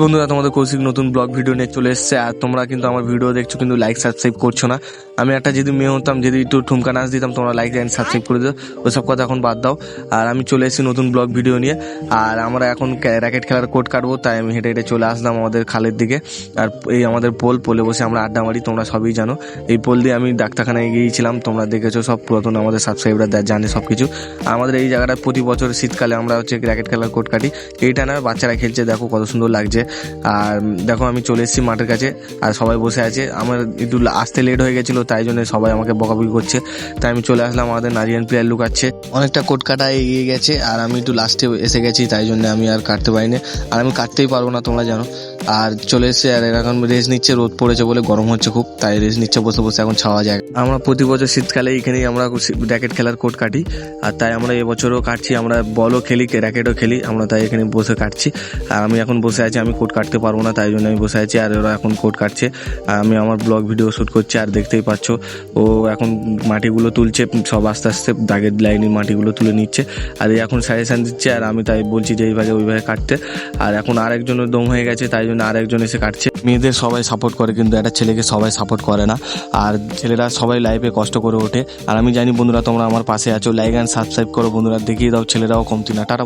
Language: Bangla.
বন্ধুরা, তোমাদের কৌশিক নতুন ব্লগ ভিডিও নিয়ে চলে এসেছে। আর তোমরা কিন্তু আমার ভিডিও দেখছো কিন্তু লাইক সাবস্ক্রাইব করছো না। আমি একটা যদি মেয়ে হতাম, যদি একটু ঠুমকা নাচ দিতাম, তোমরা লাইক অ্যান্ড সাবস্ক্রাইব করে দিও। ওসব কথা এখন বাদ দাও। আর আমি চলে এসেছি নতুন ব্লগ ভিডিও নিয়ে। আর আমরা এখন র্যাকেট খেলার কোর্ট কাটবো, তাই আমি হেঁটে হেঁটে চলে আসলাম আমাদের খালের দিকে। আর এই আমাদের পোলে বসে আমরা আড্ডা মারি, তোমরা সবই জানো। এই পোল দিয়ে আমি ডাক্তারখানায় গিয়েছিলাম, তোমরা দেখেছো, সব পুরাতন আমাদের সাবস্ক্রাইবাররা জানে সব কিছু। আমাদের এই জায়গাটা প্রতি বছর শীতকালে আমরা র্যাকেট খেলার কোর্ট কাটি। এইটা না, বাচ্চারা খেলছে, দেখো কত সুন্দর লাগছে। আর দেখো আমি চলে এসেছি মাঠের কাছে, আর সবাই বসে আছে। আমার একটু আসতে লেট হয়ে গেছিলো, তাই জন্য সবাই আমাকে বকাবকি করছে। তাই আমি চলে আসলাম, আমাদের নারিয়ান প্লেয়ার লুকাচ্ছে। অনেকটা কোট কাটা এগিয়ে গেছে, আর আমি একটু লাস্টে এসে গেছি, তাই জন্য আমি আর কাটতে পারিনি। আর আমি কাটতেই পারবো না, তোমরা জানো। আর চলে এসেছে, আর এখন রেস্ট নিচ্ছে, রোদ পড়েছে বলে গরম হচ্ছে খুব, তাই রেস্ট নিচ্ছে বসে বসে, এখন ছাওয়া যায়। আমরা প্রতি বছর শীতকালে এখানেই আমরা র্যাকেট খেলার কোর্ট কাটি। আর তাই আমরা এবছরও কাটছি, আমরা বলও খেলি, র্যাকেটও খেলি, আমরা তাই এখানে বসে কাটছি। আর আমি এখন বসে আছি, আমি কোর্ট কাটতে পারবো না, তাই জন্য আমি বসে আছি। আর ওরা এখন কোর্ট কাটছে, আর আমি আমার ব্লগ ভিডিও শ্যুট করছি। আর দেখতেই পাচ্ছ, ও এখন মাটিগুলো তুলছে, সব আস্তে আস্তে দাগের লাইনে মাটিগুলো তুলে নিচ্ছে। আর এই এখন সাজেশান দিচ্ছে, আর আমি তাই বলছি যে এইভাবে ওইভাবে কাটতে। আর এখন আরেকজনের দম হয়ে গেছে, তাই জন্য আরেকজন এসে কাটছে। মেয়েদের সবাই সাপোর্ট করে, কিন্তু একটা ছেলেকে সবাই সাপোর্ট করে না। আর ছেলেরা সবাই লাইফে কষ্ট করে ওঠে। আর আমি জানি বন্ধুরা, তোমরা আমার পাশে আছো। লাইক অ্যান্ড সাবস্ক্রাইব করো বন্ধুরা, দেখিয়ে দাও ছেলেরাও কমতি না। টাটা।